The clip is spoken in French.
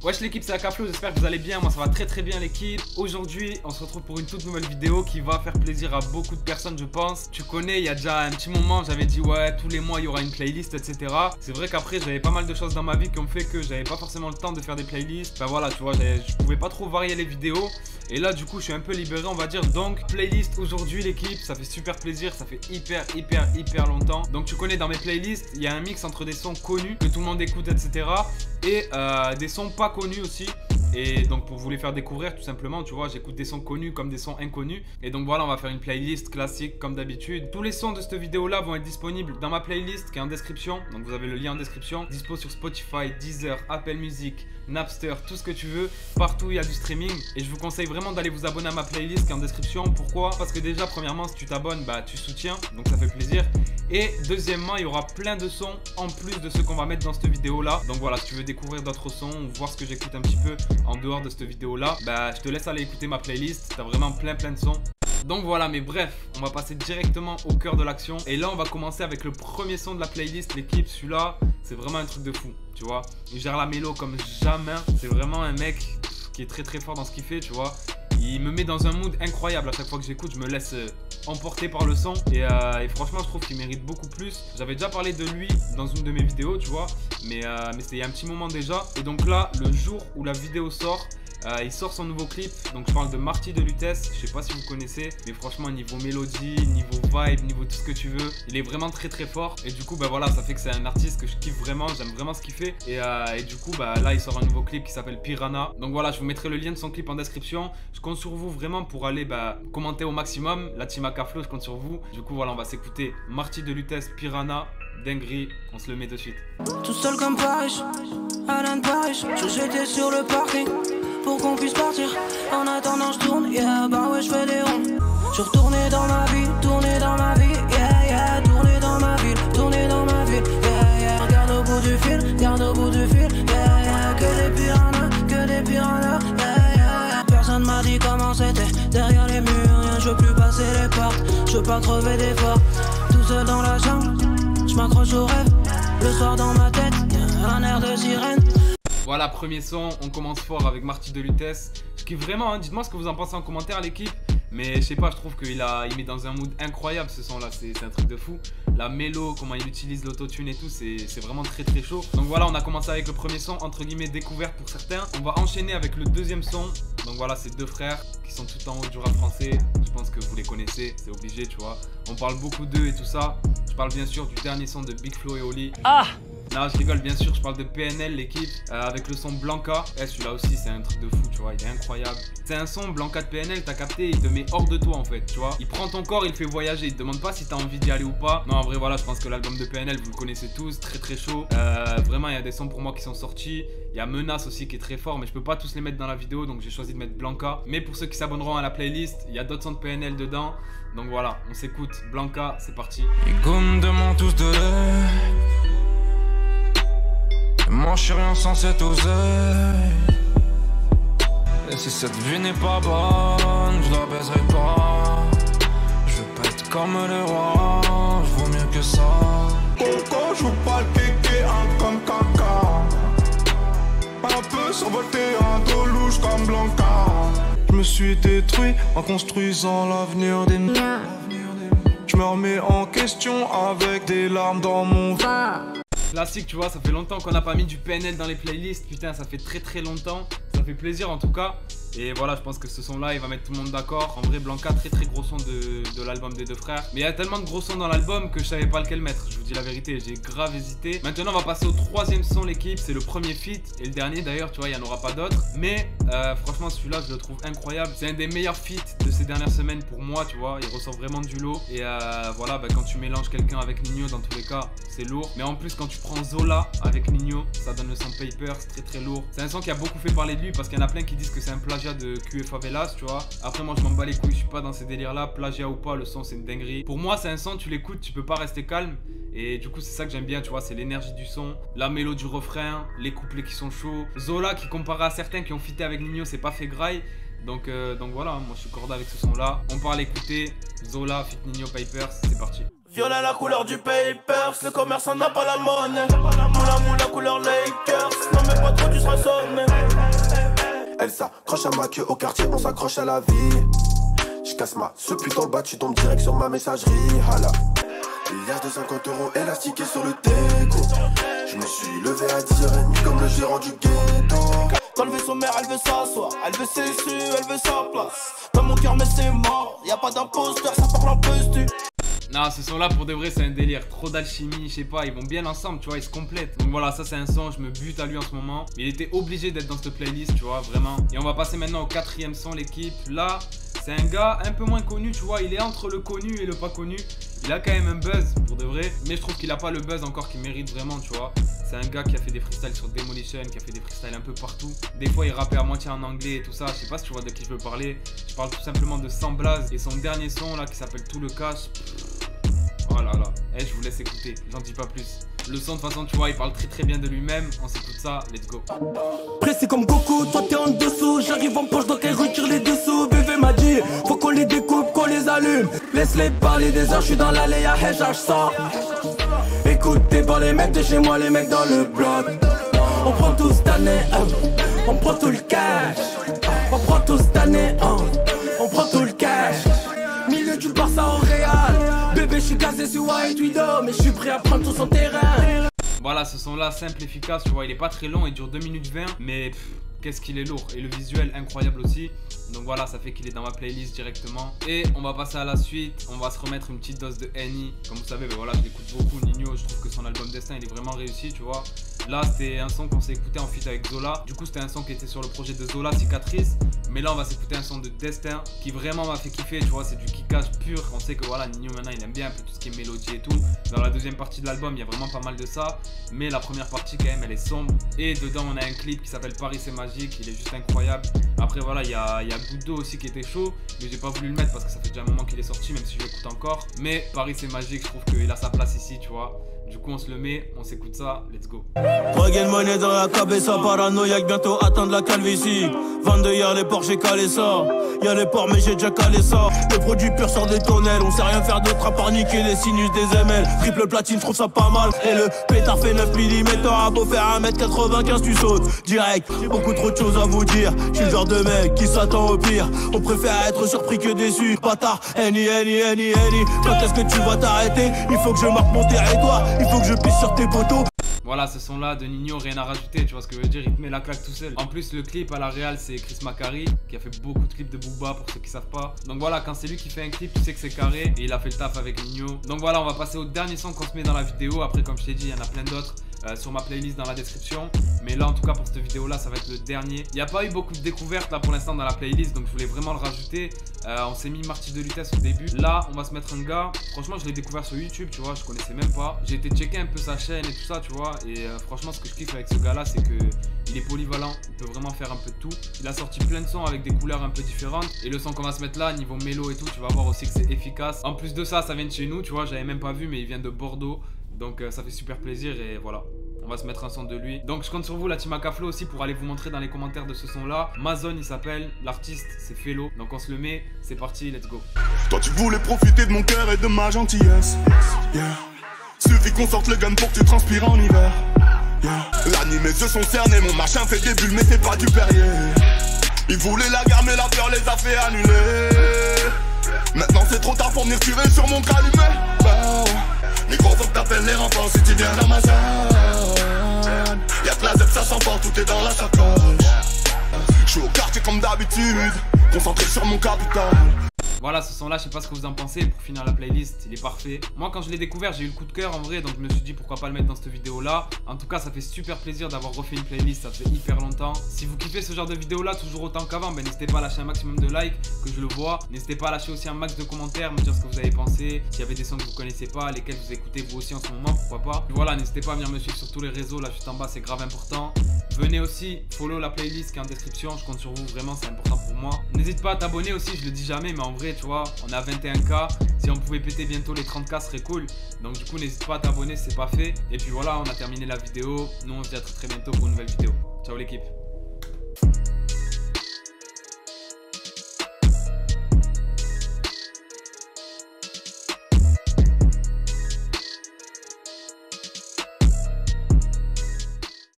Wesh l'équipe, c'est Akaflo, j'espère que vous allez bien, moi ça va très bien l'équipe. Aujourd'hui on se retrouve pour une toute nouvelle vidéo qui va faire plaisir à beaucoup de personnes je pense. Tu connais, il y a déjà un petit moment j'avais dit ouais tous les mois il y aura une playlist etc. C'est vrai qu'après j'avais pas mal de choses dans ma vie qui ont fait que j'avais pas forcément le temps de faire des playlists. Enfin voilà tu vois, je pouvais pas trop varier les vidéos. Et là du coup je suis un peu libéré on va dire. Donc playlist aujourd'hui l'équipe, ça fait super plaisir, ça fait hyper longtemps. Donc tu connais dans mes playlists, il y a un mix entre des sons connus que tout le monde écoute etc. Et des sons pas connus aussi. Et donc pour vous les faire découvrir tout simplement, tu vois, j'écoute des sons connus comme des sons inconnus. Et donc voilà, on va faire une playlist classique comme d'habitude. Tous les sons de cette vidéo là vont être disponibles dans ma playlist qui est en description. Donc vous avez le lien en description. Dispo sur Spotify, Deezer, Apple Music, Napster, tout ce que tu veux. Partout il y a du streaming. Et je vous conseille vraiment d'aller vous abonner à ma playlist qui est en description. Pourquoi? Parce que déjà premièrement si tu t'abonnes, bah tu soutiens. Donc ça fait plaisir. Et deuxièmement il y aura plein de sons en plus de ceux qu'on va mettre dans cette vidéo là. Donc voilà, si tu veux découvrir d'autres sons ou voir ce que j'écoute un petit peu en dehors de cette vidéo là, bah je te laisse aller écouter ma playlist. T'as vraiment plein de sons. Donc voilà, mais bref, on va passer directement au cœur de l'action. Et là on va commencer avec le premier son de la playlist l'équipe. Celui-là c'est vraiment un truc de fou, tu vois. Il gère la mélo comme jamais. C'est vraiment un mec qui est très fort dans ce qu'il fait, tu vois. Il me met dans un mood incroyable à chaque fois que j'écoute, je me laisse emporter par le son et franchement je trouve qu'il mérite beaucoup plus. J'avais déjà parlé de lui dans une de mes vidéos, tu vois, mais c'était il y a un petit moment déjà. Et donc là, le jour où la vidéo sort, il sort son nouveau clip, donc je parle de Marty de Lutèce, je sais pas si vous connaissez, mais franchement niveau mélodie, niveau vibe, niveau tout ce que tu veux, il est vraiment très fort. Et du coup bah voilà, ça fait que c'est un artiste que je kiffe vraiment, j'aime vraiment ce qu'il fait. Et du coup bah là il sort un nouveau clip qui s'appelle Piranha. Donc voilà, je vous mettrai le lien de son clip en description. Je compte sur vous vraiment pour aller commenter au maximum. La team Akaflo, je compte sur vous. Du coup voilà, on va s'écouter Marty de Lutèce, Piranha. Dinguerie, on se le met de suite. Tout seul comme Paris, Alain de Paris, j'étais sur le parking pour qu'on puisse partir. En attendant je tourne, yeah, bah ouais je fais des ronds. Je retourné dans ma vie, tourné dans ma vie, yeah, tourné dans ma ville, tourné dans ma ville, yeah. Regarde au bout du fil, regarde au bout du fil, yeah. Que des piranhas, yeah. Personne m'a dit comment c'était, derrière les murs, rien, je veux plus passer les portes, je veux pas crever d'efforts. Tout seul dans la chambre, je m'accroche au rêve, le soir dans ma tête, y'a un air de sirène. Voilà, premier son, on commence fort avec Marty de Lutèce. Je kiffe vraiment, hein. Dites-moi ce que vous en pensez en commentaire l'équipe. Mais je sais pas, je trouve qu'il met dans un mood incroyable ce son là, c'est un truc de fou. La mélo, comment il utilise l'autotune et tout, c'est vraiment très chaud. Donc voilà, on a commencé avec le premier son, entre guillemets découverte pour certains. On va enchaîner avec le deuxième son. Donc voilà, c'est deux frères qui sont tout en haut du rap français. Je pense que vous les connaissez, c'est obligé tu vois. On parle beaucoup d'eux et tout ça. Je parle bien sûr du dernier son de Big Flo et Oli. Ah! Non, je rigole, bien sûr, je parle de PNL, l'équipe, avec le son Blanca. Celui-là aussi, c'est un truc de fou, tu vois, il est incroyable. C'est un son, Blanca de PNL, t'as capté, il te met hors de toi, en fait, tu vois. Il prend ton corps, il te fait voyager, il te demande pas si t'as envie d'y aller ou pas. Non, en vrai, voilà, je pense que l'album de PNL, vous le connaissez tous, très chaud. Vraiment, il y a des sons pour moi qui sont sortis. Il y a Menace aussi qui est très fort, mais je peux pas tous les mettre dans la vidéo, donc j'ai choisi de mettre Blanca. Mais pour ceux qui s'abonneront à la playlist, il y a d'autres sons de PNL dedans. Donc voilà, on s'écoute, Blanca, c'est parti. Les gars me demandent tous de l'aide. Moi je suis rien sans cette oseille. Et si cette vie n'est pas bonne, je la baiserai pas. Je veux pas être comme les rois, je vaux mieux que ça. Coco, je veux pas le kéké, un comme caca. Un peu survolté, un dos louche comme Blanca. Je me suis détruit en construisant l'avenir des miens. Je me remets en question avec des larmes dans mon vin. Classique, tu vois, ça fait longtemps qu'on n'a pas mis du PNL dans les playlists. Putain, ça fait très longtemps. Ça fait plaisir en tout cas. Et voilà, je pense que ce son là il va mettre tout le monde d'accord. En vrai, Blanca, très gros son de l'album des deux frères. Mais il y a tellement de gros sons dans l'album que je savais pas lequel mettre. Je vous dis la vérité, j'ai grave hésité. Maintenant on va passer au troisième son l'équipe. C'est le premier feat et le dernier d'ailleurs, tu vois, il n'y en aura pas d'autres. Mais franchement celui-là je le trouve incroyable. C'est un des meilleurs feats de ces dernières semaines pour moi, tu vois. Il ressort vraiment du lot. Et voilà, quand tu mélanges quelqu'un avec Ninho, dans tous les cas c'est lourd. Mais en plus quand tu prends Zola avec Ninho, ça donne le son Paper, c'est très lourd. C'est un son qui a beaucoup fait parler de lui parce qu'il y en a plein qui disent que c'est un plagiat de QE Favelas, tu vois. Après moi je m'en bats les couilles, je suis pas dans ces délires là, plagiat ou pas, le son c'est une dinguerie. Pour moi c'est un son, tu l'écoutes, tu peux pas rester calme. Et du coup c'est ça que j'aime bien, tu vois, c'est l'énergie du son, la mélo du refrain, les couplets qui sont chauds. Zola qui comparé à certains qui ont fité avec Ninho, c'est pas fait graille. Donc voilà, moi je suis cordé avec ce son là. On part l'écouter, Zola, fit Ninho, Papers, c'est parti. Violet la couleur du Papers, le commerçant n'a pas la monnaie. Moula moula couleur Lakers, non mais pas trop tu seras sonné. Elle s'accroche à ma queue, au quartier on s'accroche à la vie. Je casse ma ce putain le bas, tu tombes direct sur ma messagerie. Hala. Milliard de 50 € élastiqués sur le déco. Je me suis levé à 10h30 comme le gérant du ghetto. Quand le vaisseau mère, elle veut s'asseoir, elle veut ses su, elle veut sa place. Dans mon cœur mais c'est mort, y'a pas d'imposteur, ça parle un peu stu. Non, ce son là pour de vrai c'est un délire, trop d'alchimie, je sais pas, ils vont bien ensemble, tu vois, ils se complètent. Donc voilà, ça c'est un son, je me bute à lui en ce moment. Il était obligé d'être dans cette playlist, tu vois, vraiment. Et on va passer maintenant au 4e son, l'équipe. Là, c'est un gars un peu moins connu, tu vois, il est entre le connu et le pas connu. Il a quand même un buzz pour de vrai, mais je trouve qu'il a pas le buzz encore qu'il mérite vraiment, tu vois. C'est un gars qui a fait des freestyles sur Demolition, qui a fait des freestyles un peu partout. Des fois il rappait à moitié en anglais et tout ça, je sais pas si tu vois de qui je veux parler. Je parle tout simplement de Sans Blaze et son dernier son là qui s'appelle Tout le Cash. Oh là là, je vous laisse écouter, j'en dis pas plus. Le son de toute façon tu vois il parle très bien de lui-même, on s'écoute ça, let's go. Pressé comme Goku, toi t'es en dessous. J'arrive en poche donc elle retire les dessous. Bébé m'a dit, faut qu'on les découpe, qu'on les allume. Laisse-les parler des heures, je suis dans l'allée à Hedge, je sors. Écoutez par les mecs de chez moi, les mecs dans le bloc. On prend tout cette année, on prend tout le cash. On prend tout cette année, on prend tout le cash. Milieu du Barça au Real. Bébé, je suis casé sur White Widow, mais je suis prêt à prendre tout son terrain. Voilà, ce son là simple, efficace, tu vois, il est pas très long, il dure 2 minutes 20, mais qu'est-ce qu'il est lourd. Et le visuel incroyable aussi. Donc voilà, ça fait qu'il est dans ma playlist directement. Et on va passer à la suite. On va se remettre une petite dose de Henny. Comme vous savez, ben voilà, je l'écoute beaucoup, Nino. Je trouve que son album Destin, il est vraiment réussi, tu vois. Là, c'était un son qu'on s'est écouté en feat avec Zola. Du coup, c'était un son qui était sur le projet de Zola, Cicatrice. Mais là, on va s'écouter un son de Destin qui vraiment m'a fait kiffer, tu vois. C'est du kickage pur. On sait que voilà, Nino maintenant, il aime bien un peu tout ce qui est mélodie et tout. Dans la deuxième partie de l'album, il y a vraiment pas mal de ça. Mais la première partie, quand même, elle est sombre. Et dedans, on a un clip qui s'appelle Paris c'est magique. Il est juste incroyable. Après, voilà, il y a Goutte d'eau aussi qui était chaud. Mais j'ai pas voulu le mettre parce que ça fait déjà un moment qu'il est sorti, même si je l'écoute encore. Mais Paris c'est magique, je trouve qu'il a sa place ici, tu vois. Du coup, on se le met, on s'écoute ça, let's go. Regain monnaie dans la cabeza, paranoïaque, bientôt atteindre la calvitie. 22 y'a les ports, j'ai calé ça. Y'a les ports, mais j'ai déjà calé ça. Le produit pur sort des tonnelles, on sait rien faire d'autre à part niquer les sinus des ML. Triple platine, je trouve ça pas mal. Et le pétard fait 9 mm, t'auras beau faire 1m95, tu sautes direct. Beaucoup trop de choses à vous dire. Je suis le genre de mec qui s'attend au pire. On préfère être surpris que déçu. Bâtard, Henny. Quand est-ce que tu vas t'arrêter? Il faut que je marque mon territoire. Il faut que je pisse sur tes poteaux. Voilà, ce son là de Nino, rien à rajouter, tu vois ce que je veux dire, il te met la claque tout seul. En plus, le clip à la réal, c'est Chris Macari qui a fait beaucoup de clips de Booba pour ceux qui savent pas. Donc voilà, quand c'est lui qui fait un clip, tu sais que c'est carré et il a fait le taf avec Nino. Donc voilà, on va passer au dernier son qu'on se met dans la vidéo. Après, comme je t'ai dit, il y en a plein d'autres sur ma playlist dans la description. Mais là, en tout cas, pour cette vidéo là, ça va être le dernier. Il n'y a pas eu beaucoup de découvertes là pour l'instant dans la playlist, donc je voulais vraiment le rajouter. On s'est mis Marty de Lutèce au début. Là, on va se mettre un gars. Franchement, je l'ai découvert sur YouTube, tu vois, je connaissais même pas. J'ai été checker un peu sa chaîne et tout ça, tu vois. Et franchement, ce que je kiffe avec ce gars là, c'est que il est polyvalent, il peut vraiment faire un peu de tout. Il a sorti plein de sons avec des couleurs un peu différentes. Et le son qu'on va se mettre là, niveau mélo et tout, tu vas voir aussi que c'est efficace. En plus de ça, ça vient de chez nous, tu vois, j'avais même pas vu, mais il vient de Bordeaux. Donc ça fait super plaisir et voilà. On va se mettre un son de lui. Donc je compte sur vous, la team Akaflo aussi, pour aller vous montrer dans les commentaires de ce son là. Mazon il s'appelle, l'artiste c'est Fellow. Donc on se le met, c'est parti, let's go. Toi tu voulais profiter de mon cœur et de ma gentillesse, yeah. Suffit qu'on sorte le gun pour que tu transpires en hiver, yeah. La nuit mes yeux sont cernés, mon machin fait des bulles mais c'est pas du Perrier. Ils voulaient la guerre mais la peur les a fait annuler. Maintenant c'est trop tard pour venir tirer sur mon calumet, bah, les gros faut que t'appelles les renforts si tu viens dans ma zone. Y'a que la zep ça s'emporte, tout est dans la sacoche. J'suis au quartier comme d'habitude, concentré sur mon capital. Voilà, ce son là, je sais pas ce que vous en pensez. Pour finir la playlist, il est parfait. Moi quand je l'ai découvert, j'ai eu le coup de cœur en vrai. Donc je me suis dit pourquoi pas le mettre dans cette vidéo là. En tout cas, ça fait super plaisir d'avoir refait une playlist. Ça fait hyper longtemps. Si vous kiffez ce genre de vidéo là, toujours autant qu'avant, ben n'hésitez pas à lâcher un maximum de likes, que je le vois. N'hésitez pas à lâcher aussi un max de commentaires, me dire ce que vous avez pensé. S'il y avait des sons que vous connaissez pas, lesquels vous écoutez vous aussi en ce moment, pourquoi pas. Voilà, n'hésitez pas à venir me suivre sur tous les réseaux là juste en bas, c'est grave important. Venez aussi follow la playlist qui est en description. Je compte sur vous, vraiment c'est important pour moi. N'hésite pas à t'abonner aussi, je le dis jamais, mais en vrai tu vois, on est à 21K. Si on pouvait péter bientôt les 30K, ce serait cool. Donc du coup n'hésite pas à t'abonner si c'est pas fait. Et puis voilà, on a terminé la vidéo. Nous on se dit à très bientôt pour une nouvelle vidéo. Ciao l'équipe.